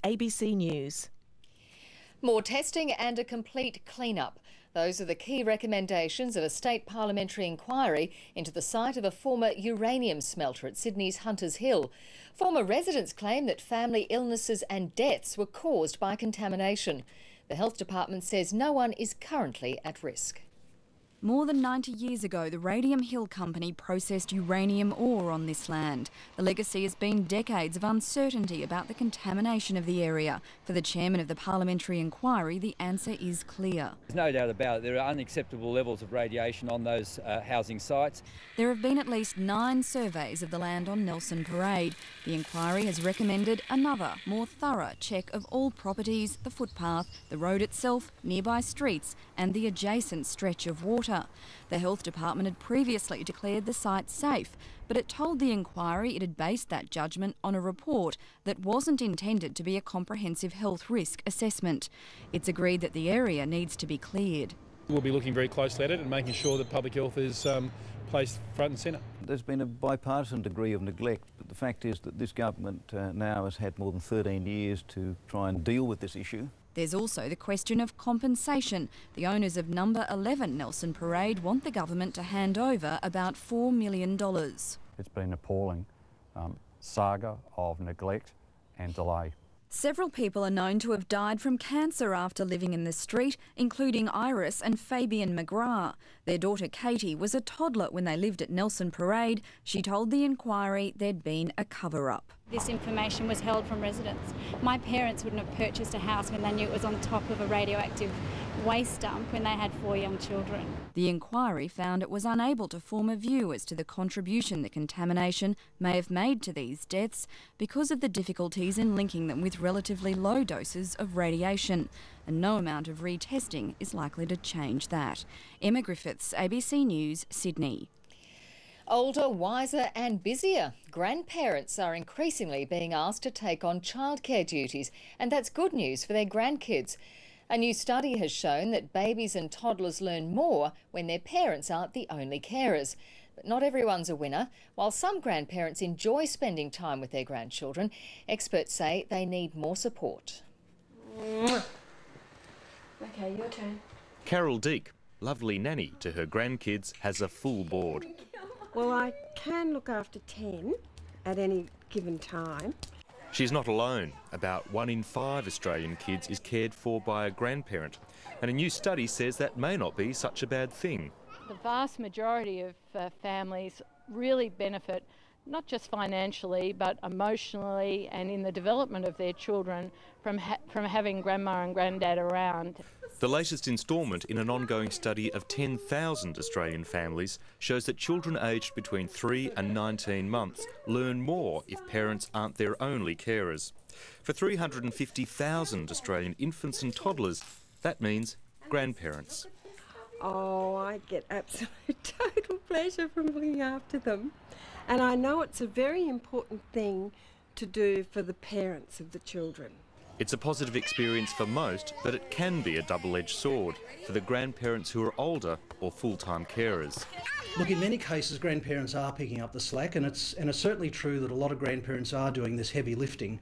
This ABC News. More testing and a complete clean-up. Those are the key recommendations of a state parliamentary inquiry into the site of a former uranium smelter at Sydney's Hunters Hill. Former residents claim that family illnesses and deaths were caused by contamination. The Health Department says no one is currently at risk. More than 90 years ago, the Radium Hill Company processed uranium ore on this land. The legacy has been decades of uncertainty about the contamination of the area. For the chairman of the parliamentary inquiry, the answer is clear. There's no doubt about it. There are unacceptable levels of radiation on those housing sites. There have been at least 9 surveys of the land on Nelson Parade. The inquiry has recommended another, more thorough check of all properties, the footpath, the road itself, nearby streets and the adjacent stretch of water. The Health Department had previously declared the site safe, but it told the inquiry it had based that judgment on a report that wasn't intended to be a comprehensive health risk assessment. It's agreed that the area needs to be cleared. We'll be looking very closely at it and making sure that public health is placed front and centre. There's been a bipartisan degree of neglect, but the fact is that this government now has had more than 13 years to try and deal with this issue. There's also the question of compensation. The owners of number 11 Nelson Parade want the government to hand over about $4 million. It's been an appalling saga of neglect and delay. Several people are known to have died from cancer after living in the street, including Iris and Fabian McGrath. Their daughter Katie was a toddler when they lived at Nelson Parade. She told the inquiry there'd been a cover-up. This information was held from residents. My parents wouldn't have purchased a house when they knew it was on top of a radioactive waste dump when they had 4 young children. The inquiry found it was unable to form a view as to the contribution the contamination may have made to these deaths because of the difficulties in linking them with relatively low doses of radiation, and no amount of retesting is likely to change that. Emma Griffiths, ABC News, Sydney. Older, wiser and busier. Grandparents are increasingly being asked to take on childcare duties, and that's good news for their grandkids. A new study has shown that babies and toddlers learn more when their parents aren't the only carers. But not everyone's a winner. While some grandparents enjoy spending time with their grandchildren, experts say they need more support. Okay, your turn. Carol Deek, lovely nanny to her grandkids, has a full board. Well, I can look after 10 at any given time. She's not alone. About 1 in 5 Australian kids is cared for by a grandparent, and a new study says that may not be such a bad thing. The vast majority of families really benefit not just financially but emotionally and in the development of their children from having grandma and granddad around. The latest instalment in an ongoing study of 10,000 Australian families shows that children aged between 3 and 19 months learn more if parents aren't their only carers. For 350,000 Australian infants and toddlers, that means grandparents. Oh, I get absolute total pleasure from looking after them. And I know it's a very important thing to do for the parents of the children. It's a positive experience for most, but it can be a double-edged sword for the grandparents who are older or full-time carers. Look, in many cases, grandparents are picking up the slack, and it's certainly true that a lot of grandparents are doing this heavy lifting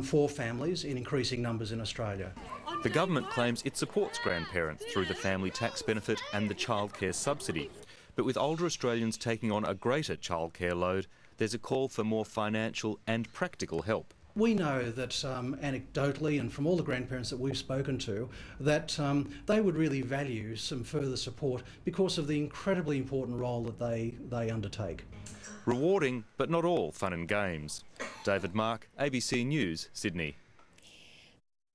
for families in increasing numbers in Australia. The government claims it supports grandparents through the family tax benefit and the childcare subsidy. But with older Australians taking on a greater childcare load, there's a call for more financial and practical help. We know that anecdotally and from all the grandparents that we've spoken to, that they would really value some further support because of the incredibly important role that they undertake. Rewarding, but not all fun and games. David Mark, ABC News, Sydney.